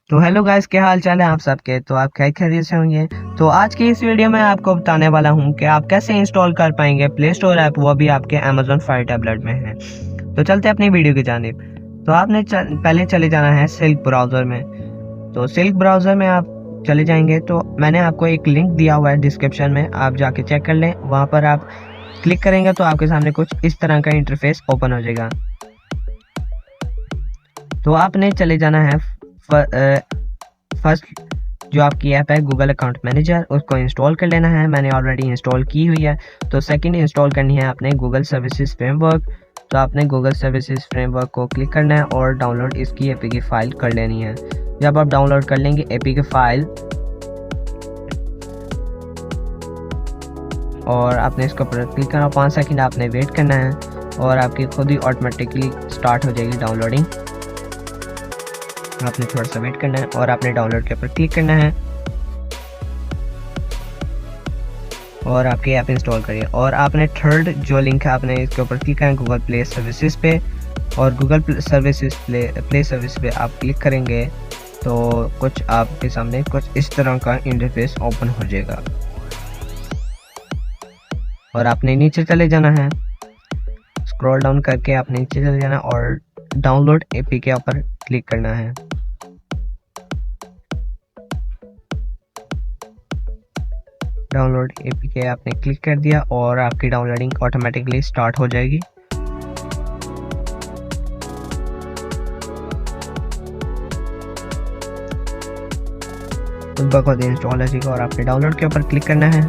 तो hello guys, क्या हाल चाल है आप सबके। तो आप क्या खैरियत से होंगे। तो आज की इस वीडियो में आपको बताने वाला हूं कि आप कैसे इंस्टॉल कर पाएंगे प्ले स्टोर ऐप, वो भी आपके अमेजोन फायर टैबलेट में है। तो चलते हैं अपनी वीडियो की जानिब। तो आपने पहले चले जाना है सिल्क ब्राउज़र में। तो सिल्क ब्राउज़र में आप चले जाएंगे तो मैंने आपको एक लिंक दिया हुआ है डिस्क्रिप्शन में, आप जाके चेक कर लें। वहाँ पर आप क्लिक करेंगे तो आपके सामने कुछ इस तरह का इंटरफेस ओपन हो जाएगा। तो आपने चले जाना है फर्स्ट जो आपकी ऐप है गूगल अकाउंट मैनेजर, उसको इंस्टॉल कर लेना है। मैंने ऑलरेडी इंस्टॉल की हुई है। तो सेकंड इंस्टॉल करनी है आपने गूगल सर्विसेज फ्रेमवर्क। तो आपने गूगल सर्विसेज फ्रेमवर्क को क्लिक करना है और डाउनलोड इसकी एपी की फ़ाइल कर लेनी है। जब आप डाउनलोड कर लेंगे एपी की फ़ाइल और आपने इसके ऊपर क्लिक करना, 5 सेकंड आपने वेट करना है और आपकी खुद ही ऑटोमेटिकली स्टार्ट हो जाएगी डाउनलोडिंग। आपने थोड़ा सा वेट करना है और आपने डाउनलोड के ऊपर क्लिक करना है और आपकी ऐप इंस्टॉल करिए। और आपने थर्ड जो लिंक है आपने इसके ऊपर क्लिक करना है गूगल प्ले सर्विसेज पे, और गूगल सर्विसेज प्ले सर्विस पे आप क्लिक करेंगे तो कुछ आपके सामने कुछ इस तरह का इंटरफेस ओपन हो जाएगा और आपने नीचे चले जाना है। स्क्रॉल डाउन करके आपने नीचे चले जाना और डाउनलोड एपी के ऊपर क्लिक करना है। डाउनलोड एपीके आपने क्लिक कर दिया और आपकी डाउनलोडिंग ऑटोमेटिकली स्टार्ट हो जाएगी। खुद इंस्टॉल हो जाएगा और आपने डाउनलोड के ऊपर क्लिक करना है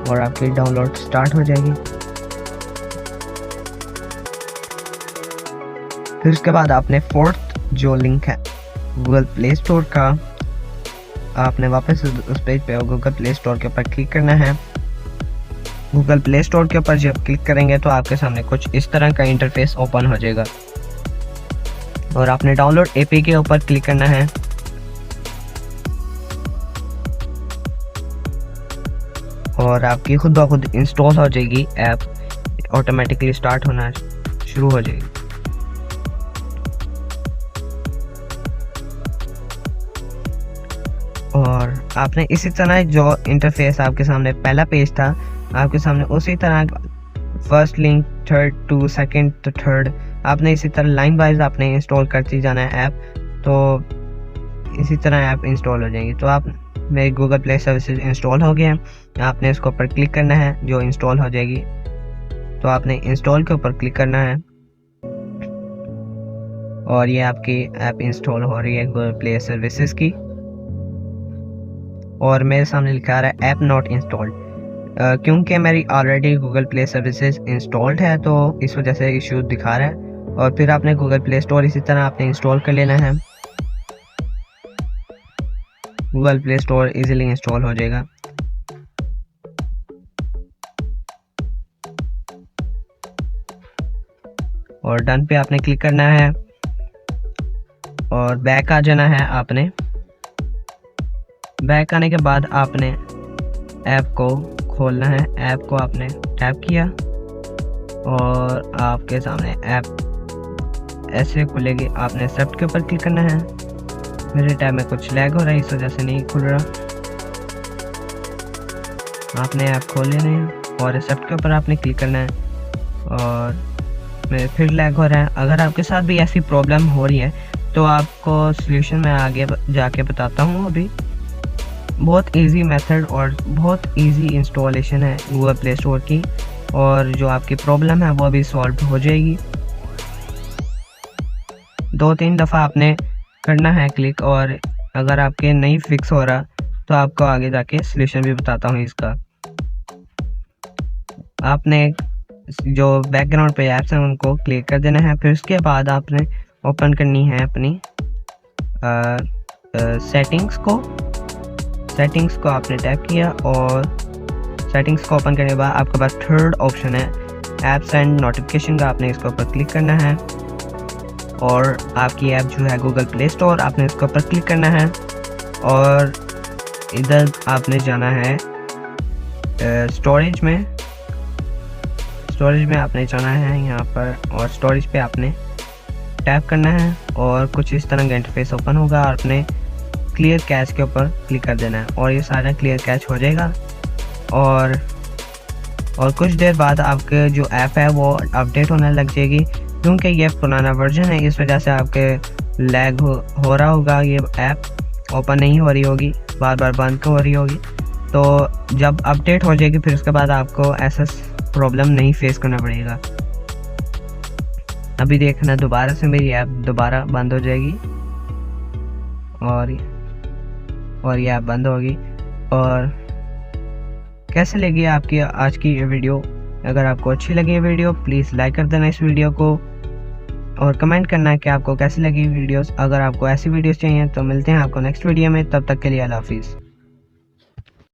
और आपकी डाउनलोड स्टार्ट हो जाएगी। फिर उसके बाद आपने फोर्थ जो लिंक है गूगल प्ले स्टोर का, आपने वापस उस पेज पे गूगल प्ले स्टोर के ऊपर क्लिक करना है। गूगल प्ले स्टोर के ऊपर जब क्लिक करेंगे तो आपके सामने कुछ इस तरह का इंटरफेस ओपन हो जाएगा और आपने डाउनलोड एपी के ऊपर क्लिक करना है और आपकी खुद ब खुद इंस्टॉल हो जाएगी। ऐप ऑटोमेटिकली स्टार्ट होना शुरू हो जाएगी। और आपने इसी तरह जो इंटरफेस आपके सामने पहला पेज था, आपके सामने उसी तरह first link third to second तो थर्ड, आपने इसी तरह लाइन वाइज आपने इंस्टॉल करती जाना है ऐप। तो इसी तरह ऐप इंस्टॉल हो जाएंगी। तो आप मेरे गूगल प्ले सर्विसेज इंस्टॉल हो गए हैं, आपने इसके ऊपर क्लिक करना है जो इंस्टॉल हो जाएगी। तो आपने इंस्टॉल के ऊपर क्लिक करना है और ये आपकी ऐप इंस्टॉल हो रही है गूगल प्ले सर्विसेज की। और मेरे सामने लिखा आ रहा है ऐप नॉट इंस्टॉल्ड, क्योंकि मेरी already Google play services installed है तो इस वजह से इशू दिखा रहा है। और फिर आपने गूगल प्ले स्टोर इसी तरह आपने इंस्टॉल कर लेना है। Google play store easily install हो जाएगा। और डन पे आपने क्लिक करना है और बैक आ जाना है। आपने बैक आने के बाद आपने ऐप को खोलना है। ऐप को आपने टैप किया और आपके सामने ऐप ऐसे खुलेगी। आपने एक्सेप्ट के ऊपर क्लिक करना है। मेरे टैब में कुछ लैग हो रहा है, इस वजह से नहीं खुल रहा। आपने ऐप खोल लेना है और एक्सेप्ट के ऊपर आपने क्लिक करना है और मेरे फिर लैग हो रहा है। अगर आपके साथ भी ऐसी प्रॉब्लम हो रही है तो आपको सॉल्यूशन मैं आगे जाके बताता हूँ। अभी बहुत इजी मेथड और बहुत इजी इंस्टॉलेशन है गूगल प्ले स्टोर की, और जो आपकी प्रॉब्लम है वो अभी सॉल्व हो जाएगी। 2-3 दफ़ा आपने करना है क्लिक, और अगर आपके नहीं फिक्स हो रहा तो आपको आगे जाके सॉल्यूशन भी बताता हूँ इसका। आपने जो बैकग्राउंड पे ऐप्स हैं उनको क्लिक कर देना है। फिर उसके बाद आपने ओपन करनी है अपनी सेटिंग्स को आपने टैप किया और सेटिंग्स को ओपन करने के बाद आपके पास थर्ड ऑप्शन है ऐप्स एंड नोटिफिकेशन का, आपने इसके ऊपर क्लिक करना है और आपकी ऐप जो है गूगल प्ले स्टोर, आपने इसके ऊपर क्लिक करना है और इधर आपने जाना है स्टोरेज में आपने जाना है यहाँ पर, और स्टोरेज पे आपने टैप करना है और कुछ इस तरह का इंटरफेस ओपन होगा और आपने क्लियर कैश के ऊपर क्लिक कर देना है और ये सारा क्लियर कैश हो जाएगा। और कुछ देर बाद आपके जो ऐप है वो अपडेट होने लग जाएगी, क्योंकि ये पुराना वर्जन है इस वजह से आपके लैग हो रहा होगा, ये ऐप ओपन नहीं हो रही होगी, बार बार बंद हो रही होगी। तो जब अपडेट हो जाएगी फिर उसके बाद आपको ऐसा प्रॉब्लम नहीं फेस करना पड़ेगा। अभी देखना दोबारा से मेरी ऐप दोबारा बंद हो जाएगी और ये ऐप बंद होगी। और कैसे लगी आपकी आज की ये वीडियो? अगर आपको अच्छी लगी ये वीडियो प्लीज़ लाइक कर देना इस वीडियो को और कमेंट करना कि आपको कैसी लगी वीडियोस। अगर आपको ऐसी वीडियोस चाहिए तो मिलते हैं आपको नेक्स्ट वीडियो में, तब तक के लिए अल्लाह हाफिज़।